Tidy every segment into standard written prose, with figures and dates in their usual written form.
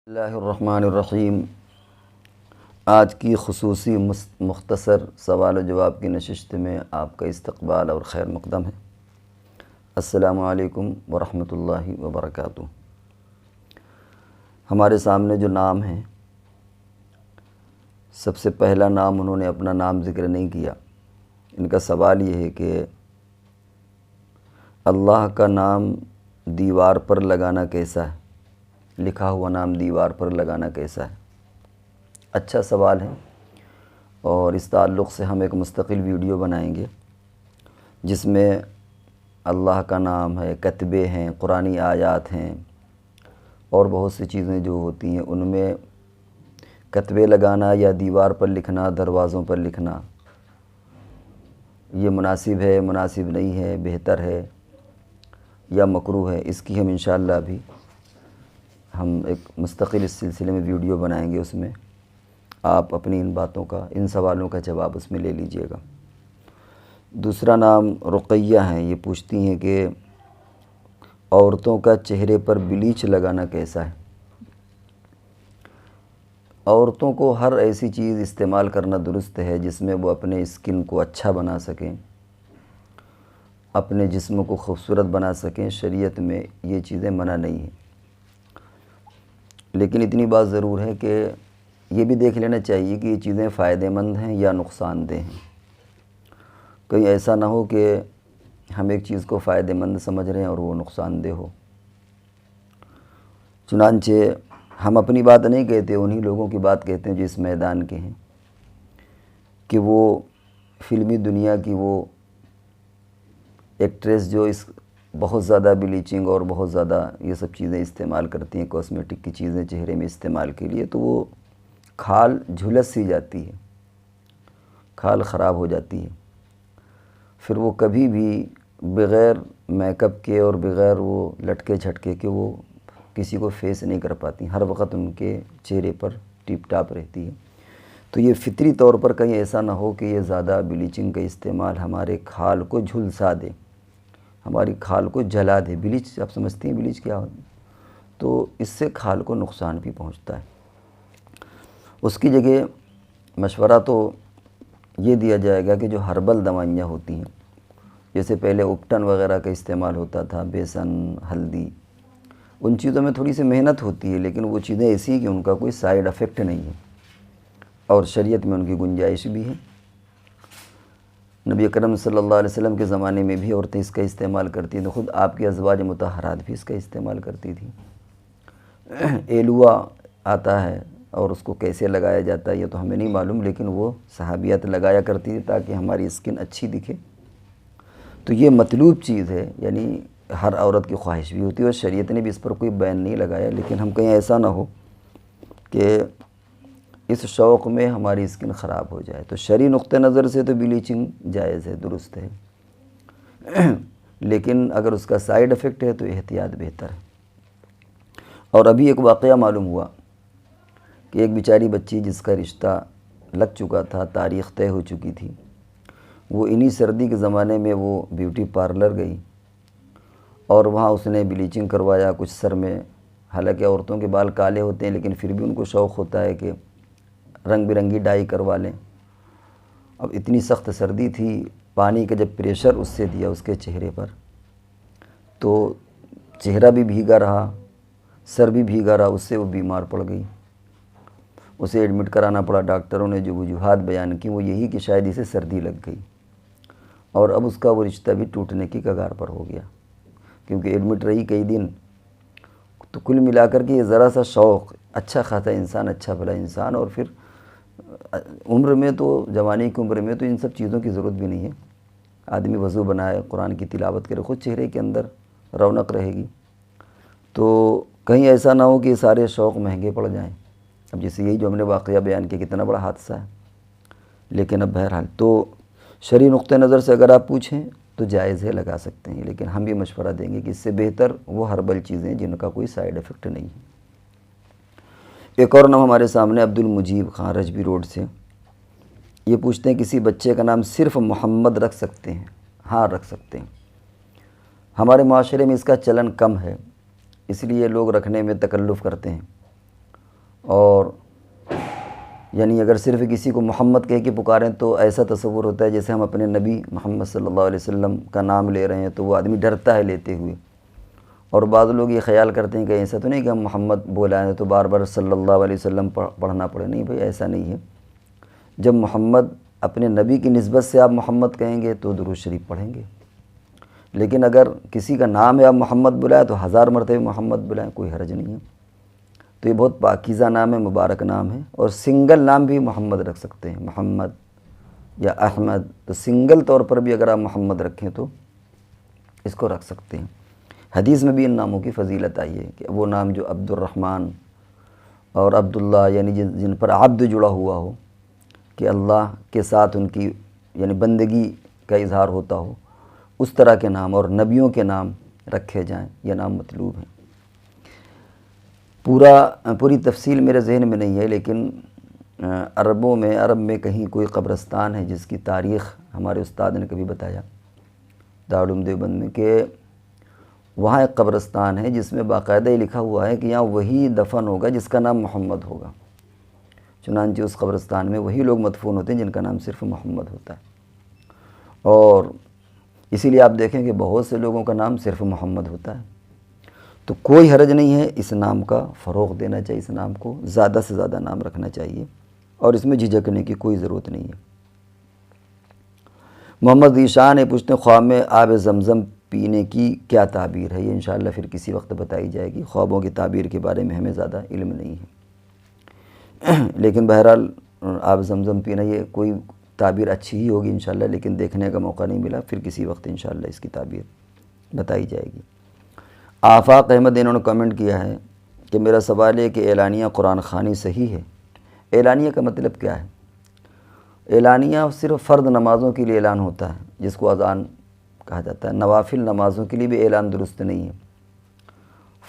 اللہ الرحمن الرحیم۔ آج کی خصوصی مختصر سوال و جواب کی نشست میں آپ کا استقبال اور خیر مقدم ہے۔ السلام علیکم ورحمۃ اللہ وبرکاتہ۔ ہمارے سامنے جو نام ہیں، سب سے پہلا نام انہوں نے اپنا نام ذکر نہیں کیا۔ ان کا سوال یہ ہے کہ اللہ کا نام دیوار پر لگانا کیسا ہے؟ لکھا ہوا نام دیوار پر لگانا کیسا ہے؟ اچھا سوال ہے، اور اس تعلق سے ہم ایک مستقل ویڈیو بنائیں گے جس میں اللہ کا نام ہے، کتبے ہیں، قرآنی آیات ہیں اور بہت سی چیزیں جو ہوتی ہیں، ان میں کتبے لگانا یا دیوار پر لکھنا، دروازوں پر لکھنا، یہ مناسب ہے، مناسب نہیں ہے، بہتر ہے یا مکروہ ہے، اس کی ہم انشاءاللہ ابھی ہم ایک مستقل اس سلسلے میں ویڈیو بنائیں گے۔ اس میں آپ اپنی ان باتوں کا، ان سوالوں کا جواب اس میں لے لیجئے گا۔ دوسرا نام رقیہ ہیں۔ یہ پوچھتی ہیں کہ عورتوں کا چہرے پر بلیچ لگانا کیسا ہے؟ عورتوں کو ہر ایسی چیز استعمال کرنا درست ہے جس میں وہ اپنے اسکن کو اچھا بنا سکیں، اپنے جسم کو خوبصورت بنا سکیں۔ شریعت میں یہ چیزیں منع نہیں ہیں، لیکن اتنی بات ضرور ہے کہ یہ بھی دیکھ لینا چاہیے کہ یہ چیزیں فائدہ مند ہیں یا نقصان دہ ہیں۔ کہیں ایسا نہ ہو کہ ہم ایک چیز کو فائدہ مند سمجھ رہے ہیں اور وہ نقصان دہ ہو۔ چنانچہ ہم اپنی بات نہیں کہتے، انہی لوگوں کی بات کہتے ہیں جو اس میدان کے ہیں، کہ وہ فلمی دنیا کی وہ ایکٹریس جو اس بہت زیادہ بلیچنگ اور بہت زیادہ یہ سب چیزیں استعمال کرتی ہیں، کاسمیٹک کی چیزیں چہرے میں استعمال کے لیے، تو وہ کھال جھلس سی جاتی ہے، کھال خراب ہو جاتی ہے۔ پھر وہ کبھی بھی بغیر میک اپ کے اور بغیر وہ لٹکے جھٹکے کے وہ کسی کو فیس نہیں کر پاتی، ہر وقت ان کے چہرے پر ٹیپ ٹاپ رہتی ہے۔ تو یہ فطری طور پر کہیں ایسا نہ ہو کہ یہ زیادہ بلیچنگ کا استعمال ہمارے کھال کو جھلسا دے، ہماری کھال کو جلا دے۔ بلیچ آپ سمجھتی ہیں بلیچ کیا ہوتی ہے؟ تو اس سے کھال کو نقصان بھی پہنچتا ہے۔ اس کی جگہ مشورہ تو یہ دیا جائے گا کہ جو ہربل دوائیاں ہوتی ہیں، جیسے پہلے اپٹن وغیرہ کا استعمال ہوتا تھا، بیسن، ہلدی، ان چیزوں میں تھوڑی سی محنت ہوتی ہے، لیکن وہ چیزیں ایسی ہیں کہ ان کا کوئی سائیڈ افیکٹ نہیں ہے اور شریعت میں ان کی گنجائش بھی ہے۔ نبی اکرم صلی اللہ علیہ وسلم کے زمانے میں بھی عورتیں اس کا استعمال کرتی تھیں، خود آپ کی ازواج مطہرات بھی اس کا استعمال کرتی تھیں۔ ایلوا آتا ہے اور اس کو کیسے لگایا جاتا ہے یہ تو ہمیں نہیں معلوم، لیکن وہ صحابیات لگایا کرتی تھی تاکہ ہماری اسکن اچھی دکھے۔ تو یہ مطلوب چیز ہے، یعنی ہر عورت کی خواہش بھی ہوتی ہے، اور شریعت نے بھی اس پر کوئی بین نہیں لگایا، لیکن ہم کہیں ایسا نہ ہو کہ اس شوق میں ہماری اسکن خراب ہو جائے۔ تو شرعی نقطہ نظر سے تو بلیچنگ جائز ہے، درست ہے، لیکن اگر اس کا سائیڈ افیکٹ ہے تو احتیاط بہتر ہے۔ اور ابھی ایک واقعہ معلوم ہوا کہ ایک بیچاری بچی جس کا رشتہ لگ چکا تھا، تاریخ طے ہو چکی تھی، وہ انہی سردی کے زمانے میں وہ بیوٹی پارلر گئی اور وہاں اس نے بلیچنگ کروایا کچھ سر میں۔ حالانکہ عورتوں کے بال کالے ہوتے ہیں لیکن پھر بھی ان کو شوق ہوتا ہے کہ رنگ برنگی ڈائی کروا لیں۔ اب اتنی سخت سردی تھی، پانی کا جب پریشر اس سے دیا اس کے چہرے پر تو چہرہ بھی بھیگا رہا، سر بھی بھیگا رہا، اس سے وہ بیمار پڑ گئی۔ اسے ایڈمٹ کرانا پڑا۔ ڈاکٹروں نے جو وجوہات بیان کی وہ یہی کہ شاید اسے سردی لگ گئی، اور اب اس کا وہ رشتہ بھی ٹوٹنے کی کگار پر ہو گیا، کیونکہ ایڈمٹ رہی کئی دن۔ تو کل ملا کر کے یہ ذرا سا شوق، اچھا خاصا انسان، اچھا بھلا انسان، اور پھر عمر میں تو، جوانی کی عمر میں تو ان سب چیزوں کی ضرورت بھی نہیں ہے۔ آدمی وضو بنائے، قرآن کی تلاوت کرے، خود چہرے کے اندر رونق رہے گی۔ تو کہیں ایسا نہ ہو کہ یہ سارے شوق مہنگے پڑ جائیں۔ اب جیسے یہی جو ہم نے واقعہ بیان کیا، کتنا بڑا حادثہ ہے، لیکن اب بہرحال تو شرعی نقطہ نظر سے اگر آپ پوچھیں تو جائز ہے، لگا سکتے ہیں، لیکن ہم یہ مشورہ دیں گے کہ اس سے بہتر وہ ہربل چیزیں جن کا کوئی سائیڈ افیکٹ نہیں ہے۔ ایک اور نام ہمارے سامنے عبد المجیب خان رجبی روڈ سے، یہ پوچھتے ہیں کسی بچے کا نام صرف محمد رکھ سکتے ہیں؟ ہاں رکھ سکتے ہیں۔ ہمارے معاشرے میں اس کا چلن کم ہے، اس لیے لوگ رکھنے میں تکلف کرتے ہیں، اور یعنی اگر صرف کسی کو محمد کہہ کے پکاریں تو ایسا تصور ہوتا ہے جیسے ہم اپنے نبی محمد صلی اللہ علیہ وسلم کا نام لے رہے ہیں، تو وہ آدمی ڈرتا ہے لیتے ہوئے۔ اور بعض لوگ یہ خیال کرتے ہیں کہ ایسا تو نہیں کہ ہم محمد بولا ہے تو بار بار صلی اللہ علیہ وسلم پڑھنا پڑے۔ نہیں بھائی، ایسا نہیں ہے۔ جب محمد اپنے نبی کی نسبت سے آپ محمد کہیں گے تو درود شریف پڑھیں گے، لیکن اگر کسی کا نام ہے آپ محمد بلائیں تو 1000 مرتبہ محمد بلائیں، کوئی حرج نہیں ہے۔ تو یہ بہت پاکیزہ نام ہے، مبارک نام ہے، اور سنگل نام بھی محمد رکھ سکتے ہیں، محمد یا احمد۔ تو سنگل طور پر بھی اگر آپ محمد رکھیں تو اس کو رکھ سکتے ہیں۔ حدیث میں بھی ان ناموں کی فضیلت آئی ہے کہ وہ نام جو عبد الرحمن اور عبداللہ یعنی جن پر عبد جڑا ہوا ہو، کہ اللہ کے ساتھ ان کی یعنی بندگی کا اظہار ہوتا ہو، اس طرح کے نام اور نبیوں کے نام رکھے جائیں، یہ نام مطلوب ہیں۔ پوری تفصیل میرے ذہن میں نہیں ہے، لیکن عرب میں کہیں کوئی قبرستان ہے جس کی تاریخ ہمارے استاد نے کبھی بتایا دارالعلوم دیوبند میں، کہ وہاں ایک قبرستان ہے جس میں باقاعدہ یہ لکھا ہوا ہے کہ یہاں وہی دفن ہوگا جس کا نام محمد ہوگا۔ چنانچہ اس قبرستان میں وہی لوگ مدفون ہوتے ہیں جن کا نام صرف محمد ہوتا ہے، اور اسی لیے آپ دیکھیں کہ بہت سے لوگوں کا نام صرف محمد ہوتا ہے۔ تو کوئی حرج نہیں ہے، اس نام کا فروغ دینا چاہیے، اس نام کو زیادہ سے زیادہ نام رکھنا چاہیے، اور اس میں جھجکنے کی کوئی ضرورت نہیں ہے۔ محمد ذیشان ہے، پوچھتے ہیں خواب میں آب زمزم پینے کی کیا تعبیر ہے؟ یہ انشاءاللہ پھر کسی وقت بتائی جائے گی۔ خوابوں کی تعبیر کے بارے میں ہمیں زیادہ علم نہیں ہے، لیکن بہرحال آب زمزم پینا یہ کوئی تعبیر اچھی ہی ہوگی انشاءاللہ، لیکن دیکھنے کا موقع نہیں ملا، پھر کسی وقت انشاءاللہ اس کی تعبیر بتائی جائے گی۔ آفاق احمد انہوں نے کمنٹ کیا ہے کہ میرا سوال ہے کہ اعلانیہ قرآن خوانی صحیح ہے؟ اعلانیہ کا مطلب کیا ہے؟ اعلانیہ صرف فرض نمازوں کے لیے اعلان ہوتا ہے، جس کو اذان کہا جاتا ہے۔ نوافل نمازوں کے لیے بھی اعلان درست نہیں ہے۔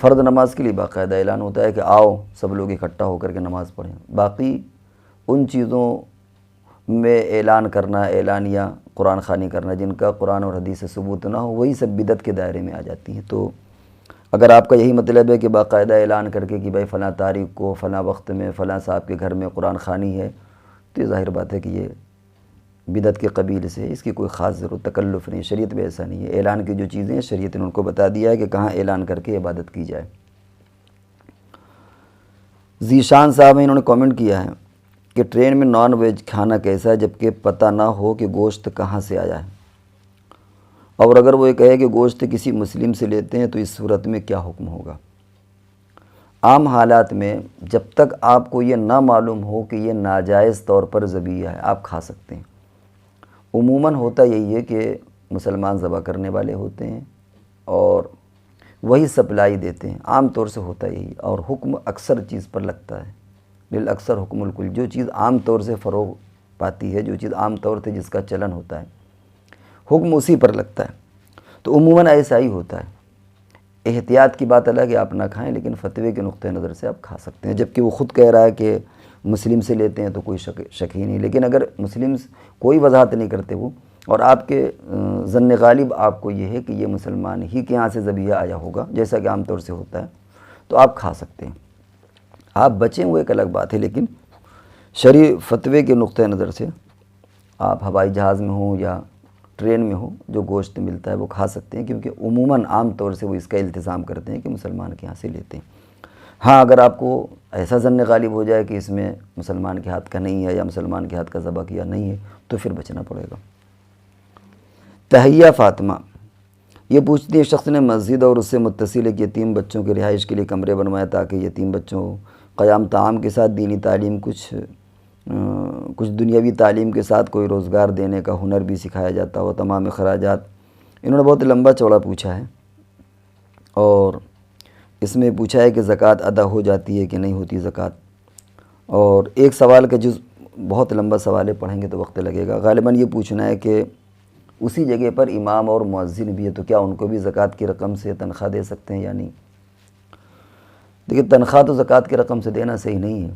فرض نماز کے لیے باقاعدہ اعلان ہوتا ہے کہ آؤ سب لوگ اکٹھا ہو کر کے نماز پڑھیں۔ باقی ان چیزوں میں اعلان کرنا، اعلانیہ قرآن خوانی کرنا جن کا قرآن اور حدیث سے ثبوت نہ ہو، وہی سب بدعت کے دائرے میں آ جاتی ہیں۔ تو اگر آپ کا یہی مطلب ہے کہ باقاعدہ اعلان کر کے کہ بھائی فلاں تاریخ کو فلاں وقت میں فلاں صاحب کے گھر میں قرآن خوانی ہے، تو یہ ظاہر بات ہے کہ یہ بدعت کے قبیل سے ہے، اس کی کوئی خاص ضرورت تکلف نہیں، شریعت میں ایسا نہیں ہے۔ اعلان کی جو چیزیں ہیں شریعت نے ان کو بتا دیا ہے کہ کہاں اعلان کر کے عبادت کی جائے۔ ذیشان صاحب ہیں، انہوں نے کامنٹ کیا ہے کہ ٹرین میں نان ویج کھانا کیسا ہے جبکہ پتہ نہ ہو کہ گوشت کہاں سے آیا ہے، اور اگر وہ یہ کہے کہ گوشت کسی مسلم سے لیتے ہیں تو اس صورت میں کیا حکم ہوگا؟ عام حالات میں جب تک آپ کو یہ نہ معلوم ہو کہ یہ ناجائز طور پر ذبیحہ ہے، آپ کھا سکتے ہیں۔ عموماً ہوتا یہی ہے کہ مسلمان ذبح کرنے والے ہوتے ہیں اور وہی سپلائی دیتے ہیں، عام طور سے ہوتا یہی، اور حکم اکثر چیز پر لگتا ہے۔ للاکثر حکم الکل، جو چیز عام طور سے فروغ پاتی ہے، جو چیز عام طور سے جس کا چلن ہوتا ہے، حکم اسی پر لگتا ہے۔ تو عموماً ایسا ہی ہوتا ہے۔ احتیاط کی بات الگ ہے، آپ نہ کھائیں، لیکن فتوے کے نقطہ نظر سے آپ کھا سکتے ہیں، جبکہ وہ خود کہہ رہا ہے کہ مسلم سے لیتے ہیں تو کوئی شک ہی نہیں۔ لیکن اگر مسلم کوئی وضاحت نہیں کرتے وہ، اور آپ کے ظن غالب آپ کو یہ ہے کہ یہ مسلمان ہی کے یہاں سے ذبیحہ آیا ہوگا، جیسا کہ عام طور سے ہوتا ہے، تو آپ کھا سکتے ہیں۔ آپ بچیں وہ ایک الگ بات ہے، لیکن شرعی فتوے کے نقطہ نظر سے آپ ہوائی جہاز میں ہوں یا ٹرین میں ہو، جو گوشت ملتا ہے وہ کھا سکتے ہیں، کیونکہ عموماً عام طور سے وہ اس کا التزام کرتے ہیں کہ مسلمان کے یہاں سے لیتے ہیں۔ ہاں، اگر آپ کو ایسا ظن غالب ہو جائے کہ اس میں مسلمان کے ہاتھ کا نہیں ہے یا مسلمان کے ہاتھ کا ذبح کیا نہیں ہے، تو پھر بچنا پڑے گا۔ تہیہ فاطمہ یہ پوچھتی ہے، شخص نے مسجد اور اس سے متصل ایک یتیم بچوں کے رہائش کے لیے کمرے بنوائے تاکہ یتیم بچوں قیام طعام کے ساتھ دینی تعلیم کچھ دنیاوی تعلیم کے ساتھ کوئی روزگار دینے کا ہنر بھی سکھایا جاتا ہو، تمام اخراجات۔ انہوں نے بہت لمبا چوڑا پوچھا ہے، اور اس میں پوچھا ہے کہ زکوٰۃ ادا ہو جاتی ہے کہ نہیں ہوتی زکوٰۃ، اور ایک سوال کا جز بہت لمبا سوال ہے، پڑھیں گے تو وقت لگے گا۔ غالباً یہ پوچھنا ہے کہ اسی جگہ پر امام اور مؤذن بھی ہے، تو کیا ان کو بھی زکوٰۃ کی رقم سے تنخواہ دے سکتے ہیں یا نہیں؟ دیکھیں، تنخواہ تو زکوٰۃ کی رقم سے دینا صحیح نہیں ہے،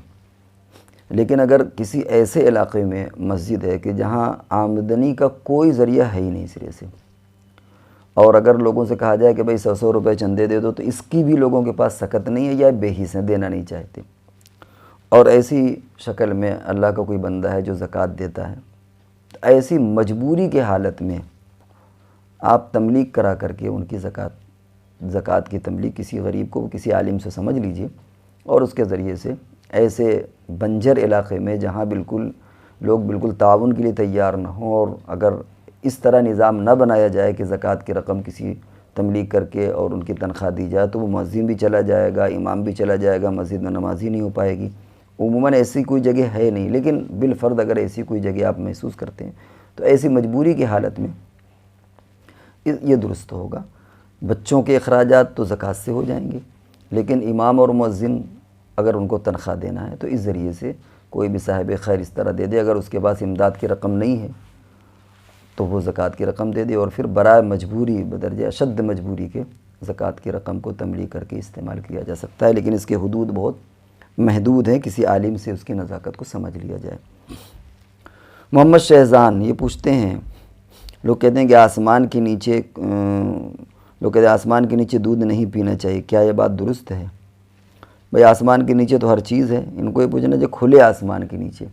لیکن اگر کسی ایسے علاقے میں مسجد ہے کہ جہاں آمدنی کا کوئی ذریعہ ہے ہی نہیں سرے سے، اور اگر لوگوں سے کہا جائے کہ بھئی 100 روپے چندے دے دو، تو اس کی بھی لوگوں کے پاس سکت نہیں ہے یا بے حس ہیں، دینا نہیں چاہتے، اور ایسی شکل میں اللہ کا کوئی بندہ ہے جو زکوٰۃ دیتا ہے، تو ایسی مجبوری کے حالت میں آپ تملیغ کرا کر کے ان کی زکوٰۃ کی تملیغ کسی غریب کو کسی عالم سے سمجھ لیجئے، اور اس کے ذریعے سے ایسے بنجر علاقے میں جہاں لوگ بالکل تعاون کے لیے تیار نہ ہوں، اور اگر اس طرح نظام نہ بنایا جائے کہ زکوٰۃ کی رقم کسی تملیغ کر کے اور ان کی تنخواہ دی جائے، تو وہ مؤذن بھی چلا جائے گا، امام بھی چلا جائے گا، مسجد میں نماز ہی نہیں ہو پائے گی۔ عموماً ایسی کوئی جگہ ہے نہیں، لیکن بالفرض اگر ایسی کوئی جگہ آپ محسوس کرتے ہیں تو ایسی مجبوری کی حالت میں یہ درست ہوگا۔ بچوں کے اخراجات تو زکوٰۃ سے ہو جائیں گے، لیکن امام اور مؤذن اگر ان کو تنخواہ دینا ہے تو اس ذریعے سے کوئی بھی صاحب خیر اس طرح دے دے، اگر اس کے پاس امداد کی رقم نہیں ہے تو وہ زکوٰۃ کی رقم دے دے، اور پھر برائے مجبوری بدرجہ اشد مجبوری کے زکوٰۃ کی رقم کو تملیغ کر کے استعمال کیا جا سکتا ہے، لیکن اس کے حدود بہت محدود ہیں، کسی عالم سے اس کی نزاکت کو سمجھ لیا جائے۔ محمد شہزان یہ پوچھتے ہیں، لوگ کہتے ہیں کہ آسمان کے نیچے دودھ نہیں پینا چاہیے، کیا یہ بات درست ہے؟ بھئی آسمان کے نیچے تو ہر چیز ہے، ان کو یہ پوچھنا جو کھلے آسمان کے نیچے،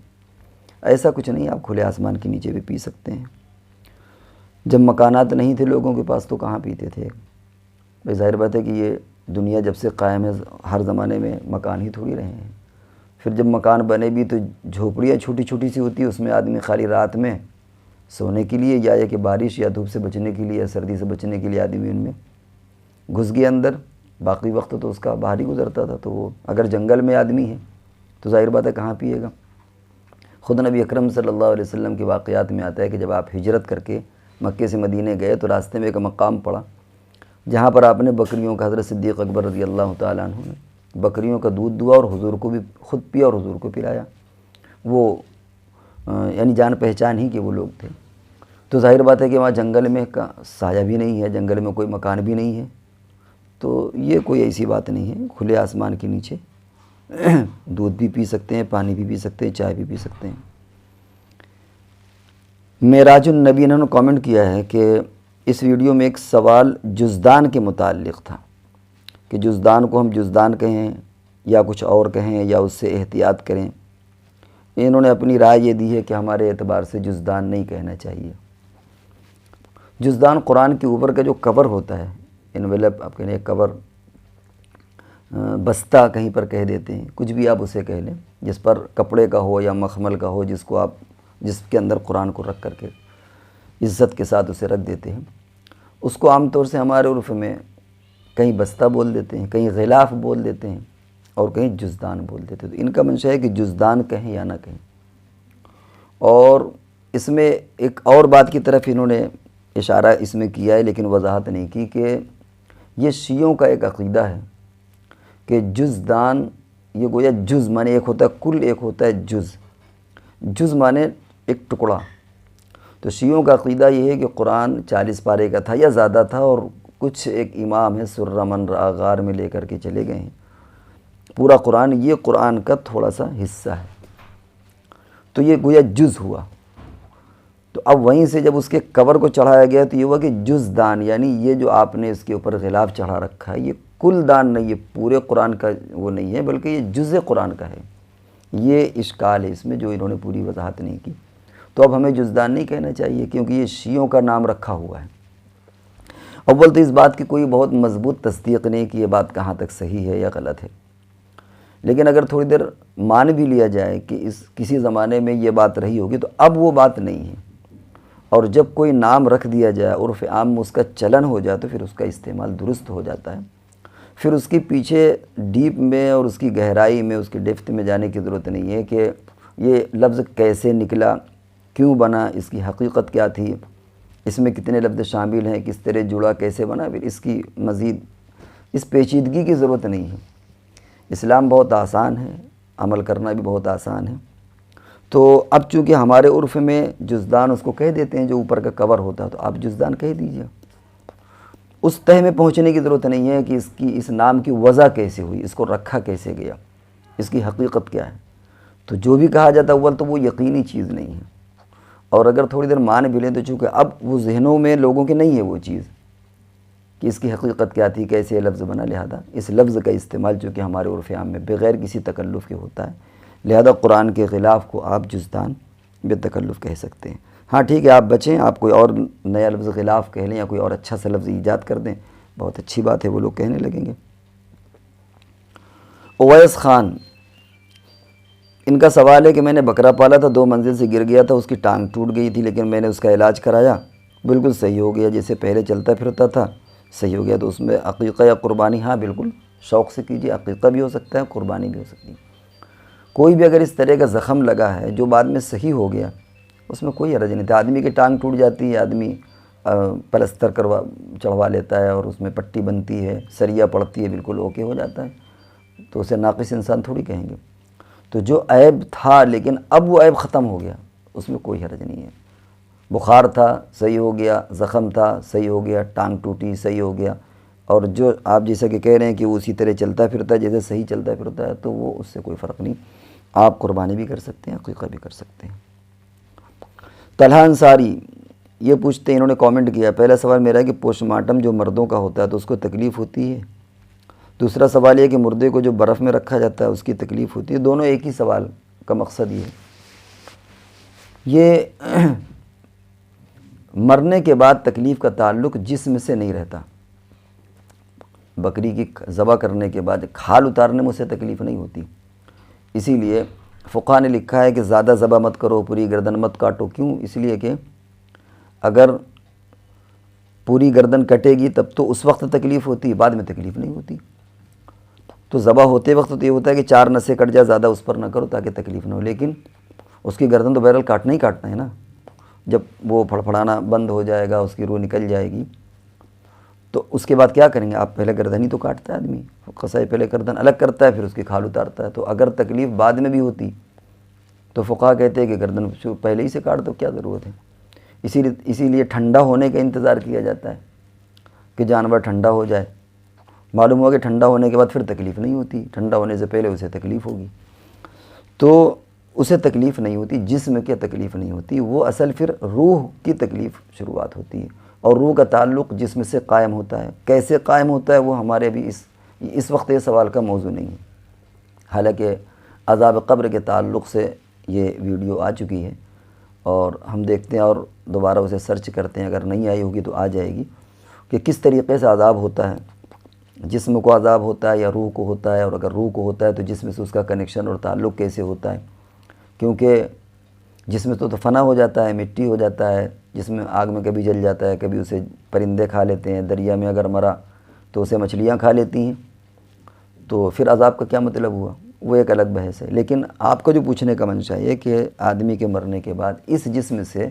ایسا کچھ نہیں، آپ کھلے آسمان کے نیچے بھی پی سکتے ہیں۔ جب مکانات نہیں تھے لوگوں کے پاس تو کہاں پیتے تھے؟ بھئی ظاہر بات ہے کہ یہ دنیا جب سے قائم ہے ہر زمانے میں مکان ہی تھوڑی رہے ہیں، پھر جب مکان بنے بھی تو جھوپڑیاں چھوٹی چھوٹی سی ہوتی ہے، اس میں آدمی خالی رات میں سونے کے لیے یا کہ بارش یا دھوپ سے بچنے کے لیے یا سردی سے بچنے کے لیے آدمی ان میں گھس گیا اندر، باقی وقت تو اس کا باہر ہی گزرتا تھا۔ تو وہ اگر جنگل میں آدمی ہے تو ظاہر بات ہے کہاں پیے گا؟ خود نبی اکرم صلی اللہ علیہ وسلم کے واقعات میں آتا ہے کہ جب آپ ہجرت کر کے مکے سے مدینہ گئے تو راستے میں ایک مقام پڑا جہاں پر آپ نے بکریوں کا، حضرت صدیق اکبر رضی اللہ تعالیٰ عنہ نے بکریوں کا دودھ دعا اور حضور کو بھی خود پیا اور حضور کو پلایا۔ وہ یعنی جان پہچان ہی کہ وہ لوگ تھے۔ تو ظاہر بات ہے کہ وہاں جنگل میں کا سایہ بھی نہیں ہے، جنگل میں کوئی مکان بھی نہیں ہے، تو یہ کوئی ایسی بات نہیں ہے، کھلے آسمان کے نیچے دودھ بھی پی سکتے ہیں، پانی بھی پی سکتے ہیں، چائے بھی پی سکتے ہیں۔ معراج النبی نے کامنٹ کیا ہے کہ اس ویڈیو میں ایک سوال جزدان کے متعلق تھا کہ جزدان کو ہم جزدان کہیں یا کچھ اور کہیں یا اس سے احتیاط کریں۔ انہوں نے اپنی رائے یہ دی ہے کہ ہمارے اعتبار سے جزدان نہیں کہنا چاہیے۔ جزدان قرآن کے اوپر کا جو کور ہوتا ہے، انویلپ آپ کہنے کور، بستہ کہیں پر کہہ دیتے ہیں، کچھ بھی آپ اسے کہہ لیں، جس پر کپڑے کا ہو یا مخمل کا ہو، جس کے اندر قرآن کو رکھ کر کے عزت کے ساتھ اسے رکھ دیتے ہیں، اس کو عام طور سے ہمارے عرف میں کہیں بستہ بول دیتے ہیں، کہیں غلاف بول دیتے ہیں اور کہیں جزدان بول دیتے ہیں۔ تو ان کا منشا ہے کہ جزدان کہیں یا نہ کہیں۔ اور اس میں ایک اور بات کی طرف انہوں نے اشارہ اس میں کیا ہے لیکن وضاحت نہیں کی کہ یہ شیعوں کا ایک عقیدہ ہے کہ جزدان یہ گویا جز مانے ایک ہوتا ہے کل، ایک ہوتا ہے جز مانے ایک ٹکڑا۔ تو شیعوں کا عقیدہ یہ ہے کہ قرآن 40 پارے کا تھا یا زیادہ تھا، اور کچھ ایک امام ہے سرہ من رأى غار میں لے کر کے چلے گئے ہیں پورا قرآن، یہ قرآن کا تھوڑا سا حصہ ہے، تو یہ گویا جز ہوا۔ تو اب وہیں سے جب اس کے کور کو چڑھایا گیا تو یہ ہوا کہ جزدان، یعنی یہ جو آپ نے اس کے اوپر غلاف چڑھا رکھا ہے یہ کل دان نہیں، یہ پورے قرآن کا وہ نہیں ہے بلکہ یہ جز قرآن کا ہے۔ یہ اشکال ہے اس میں جو انہوں نے پوری وضاحت نہیں کی۔ تو اب ہمیں جزدان نہیں کہنا چاہیے کیونکہ یہ شیعوں کا نام رکھا ہوا ہے۔ اول تو اس بات کی کوئی بہت مضبوط تصدیق نہیں کہ یہ بات کہاں تک صحیح ہے یا غلط ہے، لیکن اگر تھوڑی دیر مان بھی لیا جائے کہ کسی زمانے میں یہ بات رہی ہوگی تو اب وہ بات نہیں ہے، اور جب کوئی نام رکھ دیا جائے عرف عام میں اس کا چلن ہو جائے تو پھر اس کا استعمال درست ہو جاتا ہے۔ پھر اس کی پیچھے ڈیپ میں اور اس کی گہرائی میں، اس کی ڈیپتھ میں جانے کی ضرورت نہیں ہے کہ یہ لفظ کیسے نکلا، کیوں بنا، اس کی حقیقت کیا تھی، اس میں کتنے لفظ شامل ہیں، کس طرح جڑا، کیسے بنا، پھر اس کی مزید اس پیچیدگی کی ضرورت نہیں ہے۔ اسلام بہت آسان ہے، عمل کرنا بھی بہت آسان ہے۔ تو اب چونکہ ہمارے عرف میں جزدان اس کو کہہ دیتے ہیں جو اوپر کا کور ہوتا ہے، تو آپ جزدان کہہ دیجئے۔ اس تہ میں پہنچنے کی ضرورت نہیں ہے کہ اس نام کی وضع کیسے ہوئی، اس کو رکھا کیسے گیا، اس کی حقیقت کیا ہے۔ تو جو بھی کہا جاتا ہے اول تو وہ یقینی چیز نہیں ہے، اور اگر تھوڑی دیر مان بھی لیں تو چونکہ اب وہ ذہنوں میں لوگوں کے نہیں ہے وہ چیز کہ اس کی حقیقت کیا تھی، کیسے یہ لفظ بنا، لہذا اس لفظ کا استعمال چونکہ ہمارے عرف عام میں بغیر کسی تکلف کے ہوتا ہے، لہذا قرآن کے خلاف کو آپ جزدان بے تکلف کہہ سکتے ہیں۔ ہاں ٹھیک ہے، آپ بچیں، آپ کوئی اور نیا لفظ خلاف کہہ لیں یا کوئی اور اچھا سا لفظ ایجاد کر دیں، بہت اچھی بات ہے، وہ لوگ کہنے لگیں گے۔ اویس خان، ان کا سوال ہے کہ میں نے بکرا پالا تھا، 2 منزل سے گر گیا تھا، اس کی ٹانگ ٹوٹ گئی تھی، لیکن میں نے اس کا علاج کرایا، بالکل صحیح ہو گیا، جیسے پہلے چلتا پھرتا تھا صحیح ہو گیا، تو اس میں عقیقہ یا قربانی؟ ہاں بالکل شوق سے کیجیے، عقیقہ بھی ہو سکتا ہے، قربانی بھی ہو سکتی ہے۔ کوئی بھی اگر اس طرح کا زخم لگا ہے جو بعد میں صحیح ہو گیا، اس میں کوئی حرج نہیں تھا۔ آدمی کی ٹانگ ٹوٹ جاتی ہے، آدمی پلستر چڑھوا لیتا ہے اور اس میں پٹی بنتی ہے، سریا پڑتی ہے، بالکل اوکے ہو جاتا ہے، تو اسے ناقص انسان تھوڑی کہیں گے۔ تو جو عیب تھا لیکن اب وہ عیب ختم ہو گیا، اس میں کوئی حرج نہیں ہے۔ بخار تھا صحیح ہو گیا، زخم تھا صحیح ہو گیا، ٹانگ ٹوٹی صحیح ہو گیا، اور جو آپ جیسا کہ کہہ رہے ہیں کہ وہ اسی طرح چلتا پھرتا ہے جیسے صحیح چلتا پھرتا ہے، تو وہ اس سے کوئی فرق نہیں، آپ قربانی بھی کر سکتے ہیں، عقیقہ بھی کر سکتے ہیں۔ طلحہ انصاری یہ پوچھتے ہیں، انہوں نے کامنٹ کیا، پہلا سوال میرا ہے کہ پوسٹ مارٹم جو مردوں کا ہوتا ہے تو اس کو تکلیف ہوتی ہے؟ دوسرا سوال یہ کہ مردے کو جو برف میں رکھا جاتا ہے اس کی تکلیف ہوتی ہے؟ دونوں ایک ہی سوال کا مقصد یہ ہے۔ یہ مرنے کے بعد تکلیف کا تعلق جسم سے نہیں رہتا۔ بکری کی ذبح کرنے کے بعد کھال اتارنے میں اسے تکلیف نہیں ہوتی، اسی لیے فقہاء نے لکھا ہے کہ زیادہ ذبح مت کرو، پوری گردن مت کاٹو۔ کیوں؟ اس لیے کہ اگر پوری گردن کٹے گی تب تو اس وقت تکلیف ہوتی ہے، بعد میں تکلیف نہیں ہوتی۔ تو ذبح ہوتے وقت تو یہ ہوتا ہے کہ 4 نسیں کٹ جائے، زیادہ اس پر نہ کرو تاکہ تکلیف نہ ہو، لیکن اس کی گردن تو بہرحال کاٹنا ہی کاٹنا ہے نا۔ جب وہ پھڑپھڑانا بند ہو جائے گا، اس کی روح نکل جائے گی، تو اس کے بعد کیا کریں گے؟ آپ پہلے گردن ہی تو کاٹتا ہے آدمی، قصائی پہلے گردن الگ کرتا ہے پھر اس کی کھال اتارتا ہے۔ تو اگر تکلیف بعد میں بھی ہوتی تو فقہاء کہتے ہیں کہ گردن پہلے ہی سے کاٹ دو، کیا ضرورت ہے؟ اسی لیے ٹھنڈا ہونے کا انتظار کیا جاتا ہے کہ جانور ٹھنڈا ہو جائے، معلوم ہوا کہ ٹھنڈا ہونے کے بعد پھر تکلیف نہیں ہوتی، ٹھنڈا ہونے سے پہلے اسے تکلیف ہوگی، تو اسے تکلیف نہیں ہوتی، جسم کی تکلیف نہیں ہوتی، وہ اصل پھر روح کی تکلیف شروعات ہوتی ہے، اور روح کا تعلق جسم سے قائم ہوتا ہے۔ کیسے قائم ہوتا ہے وہ ہمارے ابھی اس وقت یہ سوال کا موضوع نہیں ہے، حالانکہ عذاب قبر کے تعلق سے یہ ویڈیو آ چکی ہے اور ہم دیکھتے ہیں اور دوبارہ اسے سرچ کرتے ہیں، اگر نہیں آئی ہوگی تو آ جائے گی کہ کس طریقے سے عذاب ہوتا ہے، جسم کو عذاب ہوتا ہے یا روح کو ہوتا ہے، اور اگر روح کو ہوتا ہے تو جسم سے اس کا کنیکشن اور تعلق کیسے ہوتا ہے، کیونکہ جسم تو فنا ہو جاتا ہے، مٹی ہو جاتا ہے، جسم آگ میں کبھی جل جاتا ہے، کبھی اسے پرندے کھا لیتے ہیں، دریا میں اگر مرا تو اسے مچھلیاں کھا لیتی ہیں، تو پھر عذاب کا کیا مطلب ہوا؟ وہ ایک الگ بحث ہے۔ لیکن آپ کا جو پوچھنے کا منشا یہ کہ آدمی کے مرنے کے بعد اس جسم سے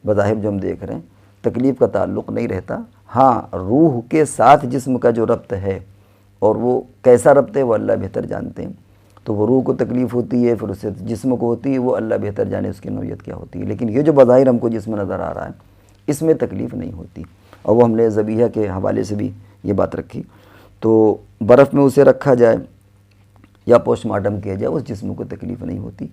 بظاہر جو ہم دیکھ رہے ہیں تکلیف کا تعلق نہیں رہتا، ہاں روح کے ساتھ جسم کا جو ربط ہے، اور وہ کیسا ربط ہے وہ اللہ بہتر جانتے ہیں، تو وہ روح کو تکلیف ہوتی ہے، پھر اس سے جسم کو ہوتی ہے، وہ اللہ بہتر جانے اس کی نوعیت کیا ہوتی ہے، لیکن یہ جو بظاہر ہم کو جسم نظر آ رہا ہے اس میں تکلیف نہیں ہوتی، اور وہ ہم نے ذبیحہ کے حوالے سے بھی یہ بات رکھی۔ تو برف میں اسے رکھا جائے یا پوسٹ مارٹم کیا جائے، اس جسم کو تکلیف نہیں ہوتی۔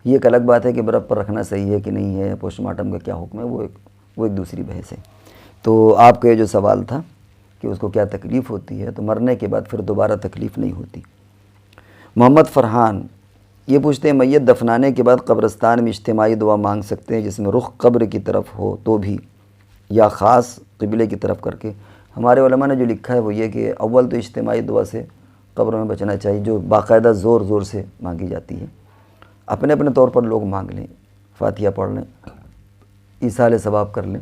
یہ ایک الگ بات ہے کہ برف پر رکھنا صحیح ہے کہ نہیں ہے، پوسٹ مارٹم کا کیا حکم ہے، وہ ایک دوسری بحث ہے۔ تو آپ کا یہ جو سوال تھا کہ اس کو کیا تکلیف ہوتی ہے، تو مرنے کے بعد پھر دوبارہ تکلیف نہیں ہوتی۔ محمد فرحان یہ پوچھتے ہیں، میت دفنانے کے بعد قبرستان میں اجتماعی دعا مانگ سکتے ہیں جس میں رخ قبر کی طرف ہو تو بھی، یا خاص قبلے کی طرف کر کے؟ ہمارے علماء نے جو لکھا ہے وہ یہ کہ اول تو اجتماعی دعا سے قبر میں بچنا چاہیے، جو باقاعدہ زور زور سے مانگی جاتی ہے، اپنے اپنے طور پر لوگ مانگ لیں، فاتحہ پڑھ لیں، ایصال ثواب کر لیں،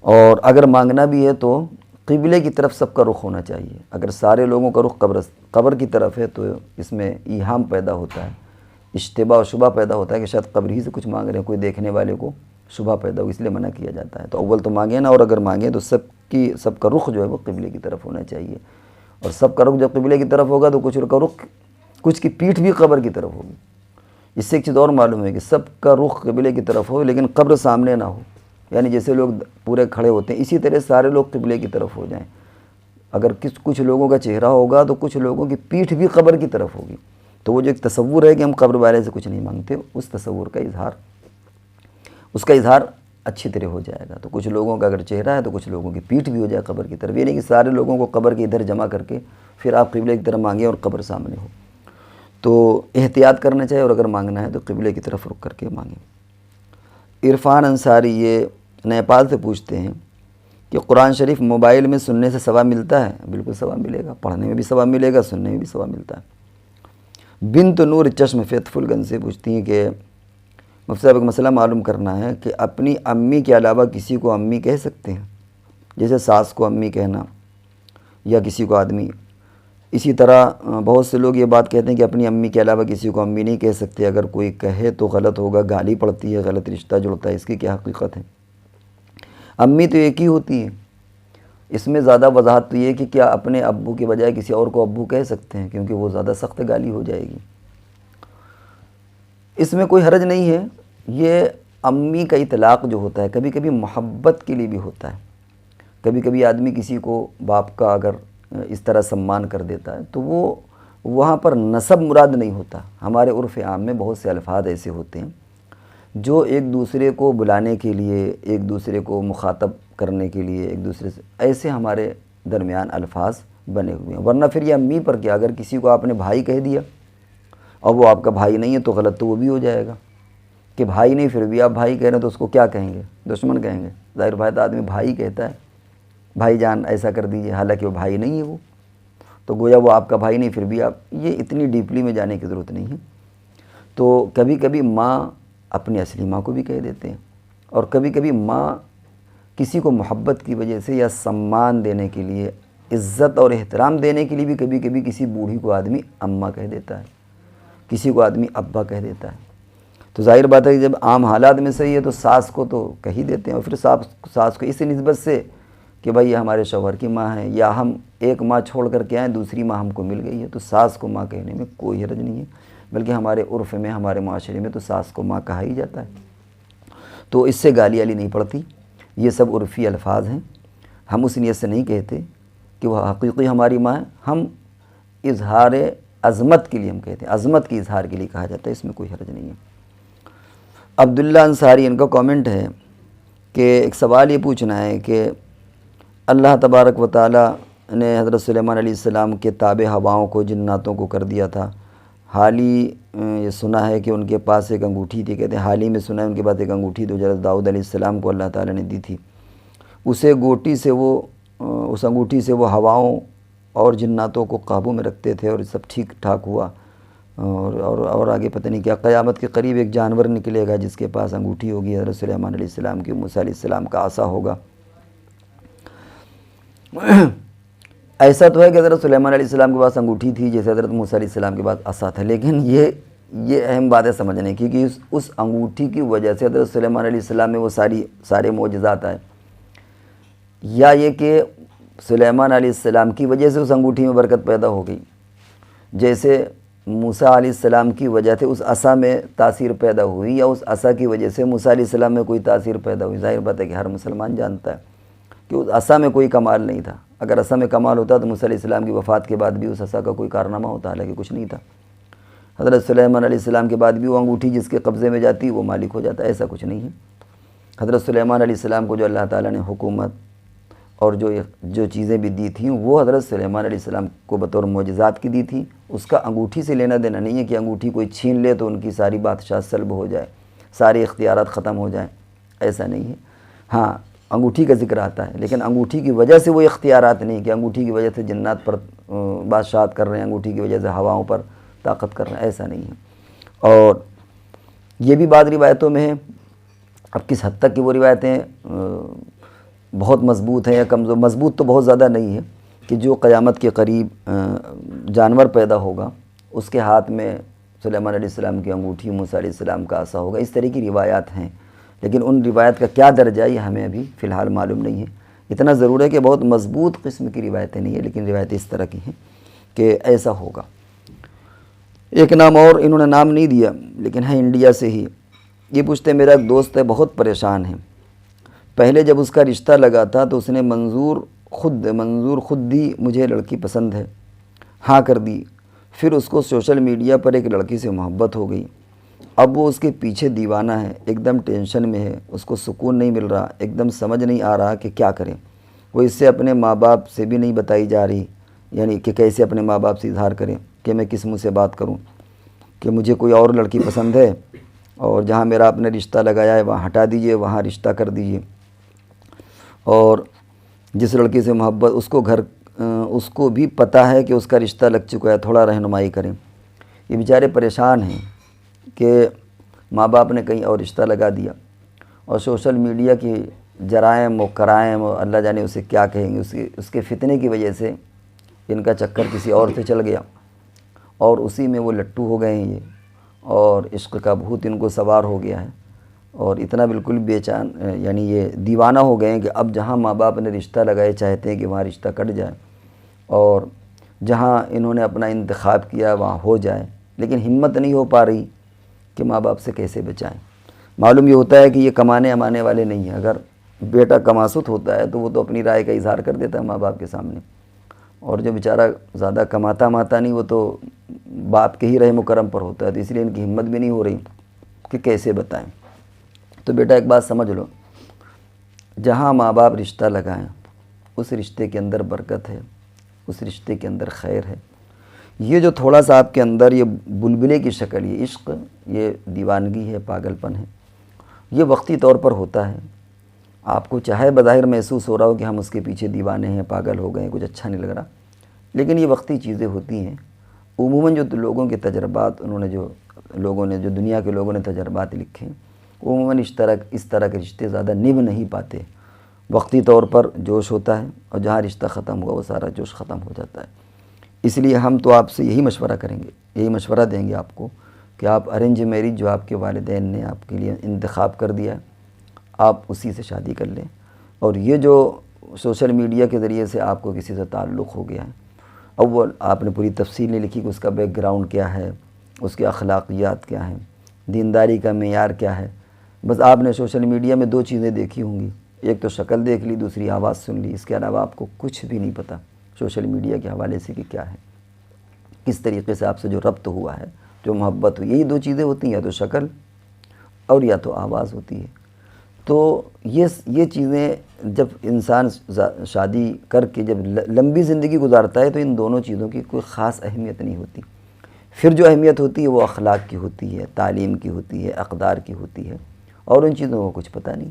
اور اگر مانگنا بھی ہے تو قبلے کی طرف سب کا رخ ہونا چاہیے۔ اگر سارے لوگوں کا رخ قبر کی طرف ہے تو اس میں ایہام پیدا ہوتا ہے، اشتباہ و شبہ پیدا ہوتا ہے کہ شاید قبر ہی سے کچھ مانگ رہے ہیں، کوئی دیکھنے والے کو شبہ پیدا ہو، اس لیے منع کیا جاتا ہے۔ تو اول تو مانگیں نا، اور اگر مانگیں تو سب کا رخ جو ہے وہ قبلے کی طرف ہونا چاہیے، اور سب کا رخ جب قبلے کی طرف ہوگا تو کچھ کی پیٹھ بھی قبر کی طرف ہوگی۔ اس سے ایک چیز اور معلوم ہے کہ سب کا رخ قبلے کی طرف ہو لیکن قبر سامنے نہ ہو، یعنی جیسے لوگ پورے کھڑے ہوتے ہیں اسی طرح سارے لوگ قبلے کی طرف ہو جائیں۔ اگر کچھ لوگوں کا چہرہ ہوگا تو کچھ لوگوں کی پیٹھ بھی قبر کی طرف ہوگی، تو وہ جو ایک تصور ہے کہ ہم قبر والے سے کچھ نہیں مانگتے، اس تصور کا اظہار اچھی طرح ہو جائے گا۔ تو کچھ لوگوں کا اگر چہرہ ہے تو کچھ لوگوں کی پیٹھ بھی ہو جائے قبر کی طرف، یہ نہیں کہ سارے لوگوں کو قبر کے ادھر جمع کر کے پھر آپ قبلے کی طرف مانگیں اور قبر سامنے ہو۔ تو احتیاط کرنا چاہیے، اور اگر مانگنا ہے تو قبلے کی طرف رخ کر کے مانگیں۔ عرفان انصاری یہ نیپال سے پوچھتے ہیں کہ قرآن شریف موبائل میں سننے سے ثواب ملتا ہے؟ بالکل ثواب ملے گا، پڑھنے میں بھی ثواب ملے گا، سننے میں بھی ثواب ملتا ہے۔ بنت نور چشم فتح گنج سے پوچھتی ہیں کہ مفتی صاحب ایک مسئلہ معلوم کرنا ہے کہ اپنی امی کے علاوہ کسی کو امی کہہ سکتے ہیں؟ جیسے ساس کو امی کہنا یا کسی کو آدمی، اسی طرح بہت سے لوگ یہ بات کہتے ہیں کہ اپنی امی کے علاوہ کسی کو امی نہیں کہہ سکتے، اگر کوئی کہے تو غلط ہوگا، گالی پڑتی ہے، غلط رشتہ جڑتا ہے، اس کی کیا حقیقت ہے؟ امی تو ایک ہی ہوتی ہے، اس میں زیادہ وضاحت تو یہ کہ کیا اپنے ابو کے بجائے کسی اور کو ابو کہہ سکتے ہیں، کیونکہ وہ زیادہ سخت گالی ہو جائے گی۔ اس میں کوئی حرج نہیں ہے۔ یہ امی کا اطلاق جو ہوتا ہے کبھی کبھی محبت کے لیے بھی ہوتا ہے، کبھی کبھی آدمی کسی کو باپ کا اگر اس طرح سمان کر دیتا ہے تو وہ وہاں پر نسب مراد نہیں ہوتا۔ ہمارے عرف عام میں بہت سے الفاظ ایسے ہوتے ہیں جو ایک دوسرے کو بلانے کے لیے، ایک دوسرے کو مخاطب کرنے کے لیے، ایک دوسرے سے ایسے ہمارے درمیان الفاظ بنے ہوئے ہیں۔ ورنہ پھر یہ امی پر کیا، اگر کسی کو آپ نے بھائی کہہ دیا اور وہ آپ کا بھائی نہیں ہے تو غلط تو وہ بھی ہو جائے گا کہ بھائی نہیں، پھر بھی آپ بھائی کہہ رہے ہیں تو اس کو کیا کہیں گے؟ دشمن کہیں گے۔ ظاہر بات آدمی بھائی کہتا ہے، بھائی جان ایسا کر دیجئے، حالانکہ وہ بھائی نہیں ہے، وہ تو گویا وہ آپ کا بھائی نہیں، پھر بھی آپ، یہ اتنی ڈیپلی میں جانے کی ضرورت نہیں ہے۔ تو کبھی کبھی ماں اپنی اصلی ماں کو بھی کہہ دیتے ہیں، اور کبھی کبھی ماں کسی کو محبت کی وجہ سے یا سمان دینے کے لیے، عزت اور احترام دینے کے لیے بھی کبھی کبھی کسی بوڑھی کو آدمی اماں کہہ دیتا ہے، کسی کو آدمی ابا کہہ دیتا ہے۔ تو ظاہر بات ہے کہ جب عام حالات میں صحیح ہے تو ساس کو تو کہہ ہی دیتے ہیں، اور پھر ساس کو اسی نسبت سے کہ بھائی یہ ہمارے شوہر کی ماں ہے، یا ہم ایک ماں چھوڑ کر کے آئیں، دوسری ماں ہم کو مل گئی ہے، تو ساس کو ماں کہنے میں کوئی حرج نہیں ہے، بلکہ ہمارے عرف میں، ہمارے معاشرے میں تو ساس کو ماں کہا ہی جاتا ہے، تو اس سے گالی والی نہیں پڑتی۔ یہ سب عرفی الفاظ ہیں، ہم اس نیت سے نہیں کہتے کہ وہ حقیقی ہماری ماں ہے، ہم اظہار عظمت کے لیے ہم کہتے ہیں، عظمت کی اظہار کے لیے کہا جاتا ہے، اس میں کوئی حرج نہیں ہے۔ عبداللہ انصاری، ان کا کامنٹ ہے کہ ایک سوال یہ پوچھنا ہے کہ اللہ تبارک و تعالیٰ نے حضرت سلیمان علیہ السلام کے تابع ہواؤں کو، جناتوں کو کر دیا تھا، حال ہی یہ سنا ہے کہ ان کے پاس ایک انگوٹھی تھی، کہتے ہیں حال ہی میں سنا ہے ان کے پاس ایک انگوٹھی تو حضرت داؤد علیہ السلام کو اللہ تعالیٰ نے دی تھی، اس انگوٹھی سے وہ ہواؤں اور جناتوں کو قابو میں رکھتے تھے، اور سب ٹھیک ٹھاک ہوا، اور آگے پتہ نہیں کیا، قیامت کے قریب ایک جانور نکلے گا جس کے پاس انگوٹھی ہوگی، حضرت سلیمان علیہ السلام کی، موسیٰ علیہ السلام کا عصا ہوگا۔ ایسا تو ہے کہ حضرت سلیمان علیہ السلام کے پاس انگوٹھی تھی جیسے حضرت موسیٰ علیہ السلام کے پاس عصا تھا، لیکن یہ اہم بات ہے سمجھنے کی کہ اس انگوٹھی کی وجہ سے حضرت سلیمان علیہ السلام میں وہ سارے معجزات آئے، یا یہ کہ سلیمان علیہ السلام کی وجہ سے اس انگوٹھی میں برکت پیدا ہو گئی، جیسے موسیٰ علیہ السلام کی وجہ سے اس عصا میں تاثیر پیدا ہوئی، یا اس عصا کی وجہ سے موسیٰ علیہ السلام میں کوئی تاثیر پیدا ہوئی۔ ظاہر بات ہے کہ ہر مسلمان جانتا ہے کہ اس عصا میں کوئی کمال نہیں تھا، اگر عصا میں کمال ہوتا تو موسیٰ علیہ السلام کی وفات کے بعد بھی اس عصا کا کوئی کارنامہ ہوتا، حالانکہ کچھ نہیں تھا۔ حضرت سلیمان علیہ السلام کے بعد بھی وہ انگوٹھی جس کے قبضے میں جاتی وہ مالک ہو جاتا، ایسا کچھ نہیں ہے۔ حضرت سلیمان علیہ السلام کو جو اللہ تعالیٰ نے حکومت اور جو چیزیں بھی دی تھیں وہ حضرت سلیمان علیہ السلام کو بطور معجزات کی دی تھی، اس کا انگوٹھی سے لینا دینا نہیں ہے کہ انگوٹھی کوئی چھین لے تو ان کی ساری بادشاہ سلب ہو جائے، سارے اختیارات ختم ہو جائیں، ایسا نہیں ہے۔ ہاں انگوٹھی کا ذکر آتا ہے، لیکن انگوٹھی کی وجہ سے وہ اختیارات نہیں کہ انگوٹھی کی وجہ سے جنات پر بادشاہت کر رہے ہیں، انگوٹھی کی وجہ سے ہواؤں پر طاقت کر رہے ہیں، ایسا نہیں ہے۔ اور یہ بھی بعض روایتوں میں ہے، اب کس حد تک کہ وہ روایتیں بہت مضبوط ہیں یا کمزور، مضبوط تو بہت زیادہ نہیں ہے، کہ جو قیامت کے قریب جانور پیدا ہوگا اس کے ہاتھ میں سلیمان علیہ السلام کی انگوٹھی، موسیٰ علیہ السلام کا عصا ہوگا، اس طرح کی روایات ہیں، لیکن ان روایت کا کیا درجہ ہے یہ ہمیں ابھی فی الحال معلوم نہیں ہے۔ اتنا ضرور ہے کہ بہت مضبوط قسم کی روایتیں نہیں ہیں، لیکن روایتیں اس طرح کی ہیں کہ ایسا ہوگا۔ ایک نام اور انہوں نے نام نہیں دیا لیکن ہے انڈیا سے ہی، یہ پوچھتے میرا ایک دوست ہے بہت پریشان ہے، پہلے جب اس کا رشتہ لگا تھا تو اس نے منظور خود دی مجھے لڑکی پسند ہے، ہاں کر دی، پھر اس کو سوشل میڈیا پر ایک لڑکی سے محبت ہو گئی، اب وہ اس کے پیچھے دیوانہ ہے، ایک دم ٹینشن میں ہے، اس کو سکون نہیں مل رہا، ایک دم سمجھ نہیں آ رہا کہ کیا کریں، وہ اس سے اپنے ماں باپ سے بھی نہیں بتائی جا رہی، یعنی کہ کیسے اپنے ماں باپ سے اظہار کریں کہ میں کس منہ سے بات کروں، کہ مجھے کوئی اور لڑکی پسند ہے اور جہاں میرا آپ نے رشتہ لگایا ہے وہاں ہٹا دیجئے، وہاں رشتہ کر دیجئے، اور جس لڑکی سے محبت اس کو بھی پتہ ہے کہ اس کا رشتہ لگ چکا ہے، تھوڑا رہنمائی کریں۔ یہ بیچارے پریشان ہیں کہ ماں باپ نے کہیں اور رشتہ لگا دیا، اور سوشل میڈیا کی جرائم و کرائم اور اللہ جانے اسے کیا کہیں گے، اس کے فتنے کی وجہ سے ان کا چکر کسی اور سے چل گیا اور اسی میں وہ لٹو ہو گئے ہیں یہ، اور عشق کا بھوت ان کو سوار ہو گیا ہے، اور اتنا بالکل بے چین یعنی یہ دیوانہ ہو گئے ہیں کہ اب جہاں ماں باپ نے رشتہ لگائے چاہتے ہیں کہ وہاں رشتہ کٹ جائے، اور جہاں انہوں نے اپنا انتخاب کیا وہاں ہو جائے، لیکن ہمت نہیں ہو پا رہی کہ ماں باپ سے کیسے بچائیں۔ معلوم یہ ہوتا ہے کہ یہ کمانے امانے والے نہیں ہیں، اگر بیٹا کماسود ہوتا ہے تو وہ تو اپنی رائے کا اظہار کر دیتا ہے ماں باپ کے سامنے، اور جو بیچارہ زیادہ کماتا نہیں وہ تو باپ کے ہی رحم و کرم پر ہوتا ہے، تو اس لیے ان کی ہمت بھی نہیں ہو رہی کہ کیسے بتائیں۔ تو بیٹا ایک بات سمجھ لو، جہاں ماں باپ رشتہ لگائیں اس رشتے کے اندر برکت ہے، اس رشتے کے اندر خیر ہے۔ یہ جو تھوڑا سا آپ کے اندر یہ بلبلے کی شکل، یہ عشق، یہ دیوانگی ہے، پاگل پن ہے، یہ وقتی طور پر ہوتا ہے۔ آپ کو چاہے بظاہر محسوس ہو رہا ہو کہ ہم اس کے پیچھے دیوانے ہیں، پاگل ہو گئے ہیں، کچھ اچھا نہیں لگ رہا، لیکن یہ وقتی چیزیں ہوتی ہیں۔ عموماً جو لوگوں کے تجربات جو دنیا کے لوگوں نے تجربات لکھے ہیں، عموماً اس طرح کے رشتے زیادہ نبھ نہیں پاتے، وقتی طور پر جوش ہوتا ہے اور جہاں رشتہ ختم ہوا وہ سارا جوش ختم ہو جاتا ہے۔ اس لیے ہم تو آپ سے یہی مشورہ کریں گے، یہی مشورہ دیں گے آپ کو کہ آپ ارینج میرج جو آپ کے والدین نے آپ کے لیے انتخاب کر دیا ہے، آپ اسی سے شادی کر لیں۔ اور یہ جو سوشل میڈیا کے ذریعے سے آپ کو کسی سے تعلق ہو گیا ہے، اول آپ نے پوری تفصیل نہیں لکھی کہ اس کا بیک گراؤنڈ کیا ہے، اس کے اخلاقیات کیا ہیں، دینداری کا معیار کیا ہے، بس آپ نے سوشل میڈیا میں 2 چیزیں دیکھی ہوں گی، ایک تو شکل دیکھ لی، دوسری آواز سن لی، اس کے علاوہ آپ کو کچھ بھی نہیں پتہ سوشل میڈیا کے حوالے سے کہ کیا ہے، کس طریقے سے آپ سے جو ربط ہوا ہے، جو محبت ہوئی، یہی 2 چیزیں ہوتی ہیں، یا تو شکل اور یا تو آواز ہوتی ہے۔ تو یہ چیزیں جب انسان شادی کر کے جب لمبی زندگی گزارتا ہے تو ان دونوں چیزوں کی کوئی خاص اہمیت نہیں ہوتی، پھر جو اہمیت ہوتی ہے وہ اخلاق کی ہوتی ہے، تعلیم کی ہوتی ہے، اقدار کی ہوتی ہے، اور ان چیزوں کو کچھ پتہ نہیں۔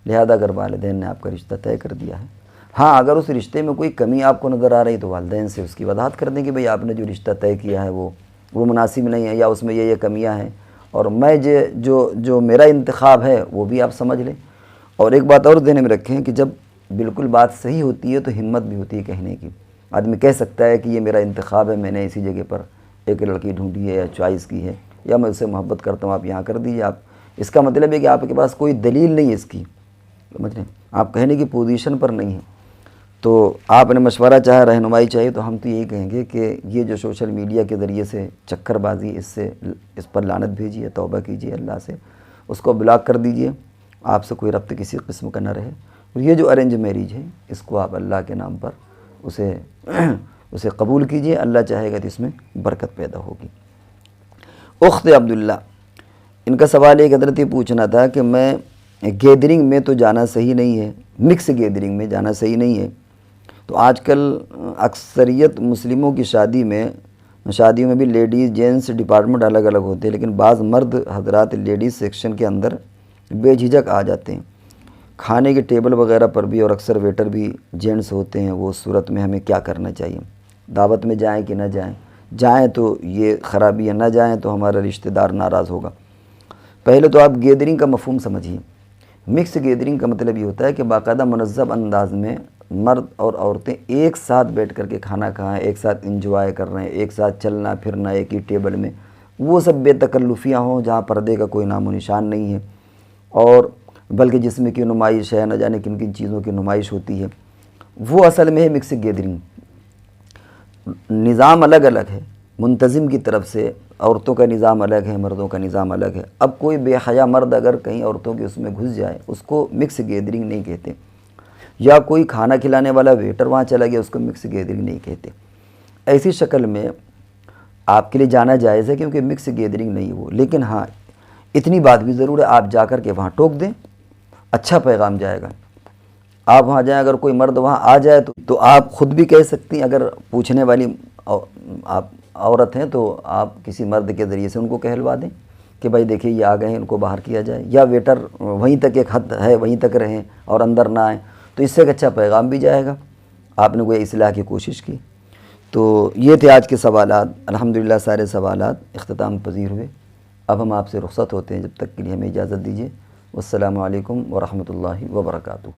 لہذا اگر والدین نے آپ کا رشتہ طے کر دیا ہے، ہاں اگر اس رشتے میں کوئی کمی آپ کو نظر آ رہی تو والدین سے اس کی وضاحت کر دیں کہ بھئی آپ نے جو رشتہ طے کیا ہے وہ مناسب نہیں ہے، یا اس میں یہ کمیاں ہیں، اور میں جو میرا انتخاب ہے وہ بھی آپ سمجھ لیں۔ اور ایک بات اور ذہن میں رکھیں کہ جب بالکل بات صحیح ہوتی ہے تو ہمت بھی ہوتی ہے کہنے کی۔ آدمی کہہ سکتا ہے کہ یہ میرا انتخاب ہے، میں نے اسی جگہ پر ایک لڑکی ڈھونڈی ہے یا چوائس کی ہے، یا میں اس سے محبت کرتا ہوں، آپ یہاں کر دیجیے۔ آپ اس کا مطلب ہے کہ آپ کے پاس کوئی دلیل نہیں ہے اس کی، سمجھ رہے ہیں، آپ کہنے کی پوزیشن پر نہیں ہیں۔ تو آپ نے مشورہ چاہے، رہنمائی چاہیے، تو ہم تو یہی کہیں گے کہ یہ جو سوشل میڈیا کے ذریعے سے چکر بازی، اس پر لعنت بھیجیے، توبہ کیجیے اللہ سے، اس کو بلاک کر دیجیے، آپ سے کوئی ربط کسی قسم کا نہ رہے۔ اور یہ جو ارینج میریج ہے اس کو آپ اللہ کے نام پر اسے قبول کیجیے، اللہ چاہے گا تو اس میں برکت پیدا ہوگی۔ اخت عبداللہ، ان کا سوال ایک حضرت یہ پوچھنا تھا کہ میں گیدرنگ میں تو جانا صحیح نہیں ہے، مکس گیدرنگ میں جانا صحیح نہیں ہے، تو آج کل اکثریت مسلموں کی شادیوں میں بھی لیڈیز جینٹس ڈپارٹمنٹ الگ الگ ہوتے ہیں، لیکن بعض مرد حضرات لیڈیز سیکشن کے اندر بے جھجک آ جاتے ہیں کھانے کے ٹیبل وغیرہ پر بھی، اور اکثر ویٹر بھی جینٹس ہوتے ہیں۔ وہ صورت میں ہمیں کیا کرنا چاہیے؟ دعوت میں جائیں کہ نہ جائیں تو یہ خرابی ہے، نہ جائیں تو ہمارا رشتہ دار ناراض ہوگا۔ پہلے تو آپ گیدرنگ کا مفہوم سمجھیے۔ مکس گیدرنگ کا مطلب یہ ہوتا ہے کہ باقاعدہ منظم انداز میں مرد اور عورتیں ایک ساتھ بیٹھ کر کے کھانا کھائیں، ایک ساتھ انجوائے کر رہے ہیں، ایک ساتھ چلنا پھرنا ایک ہی ٹیبل میں، وہ سب بے تکلفیاں ہوں جہاں پردے کا کوئی نام و نشان نہیں ہے، اور بلکہ جسم کی نمائش ہے، نہ جانے کن کن چیزوں کی نمائش ہوتی ہے، وہ اصل میں ہے مکس گیدرنگ۔ نظام الگ الگ ہے، منتظم کی طرف سے عورتوں کا نظام الگ ہے، مردوں کا نظام الگ ہے۔ اب کوئی بے حیا مرد اگر کہیں عورتوں کے اس میں گھس جائے اس کو مکس گیدرنگ نہیں کہتے، یا کوئی کھانا کھلانے والا ویٹر وہاں چلا گیا اس کو مکس گیدرنگ نہیں کہتے۔ ایسی شکل میں آپ کے لیے جانا جائز ہے کیونکہ مکس گیدرنگ نہیں وہ، لیکن ہاں اتنی بات بھی ضرور ہے، آپ جا کر کے وہاں ٹوک دیں، اچھا پیغام جائے گا۔ آپ وہاں جائیں، اگر کوئی مرد وہاں آ جائے تو آپ خود بھی کہہ سکتی ہیں، اگر پوچھنے والی آپ عورت ہیں تو آپ کسی مرد کے ذریعے سے ان کو کہلوا دیں کہ بھائی دیکھیے یہ آ گئے ہیں، ان کو باہر کیا جائے، یا ویٹر وہیں تک ایک حد ہے وہیں تک رہیں اور اندر نہ آئیں، تو اس سے ایک اچھا پیغام بھی جائے گا، آپ نے کوئی اصلاح کی کوشش کی۔ تو یہ تھے آج کے سوالات، الحمدللہ سارے سوالات اختتام پذیر ہوئے۔ اب ہم آپ سے رخصت ہوتے ہیں، جب تک کے لیے ہمیں اجازت دیجیے۔ والسلام علیکم ورحمۃ اللہ وبرکاتہ۔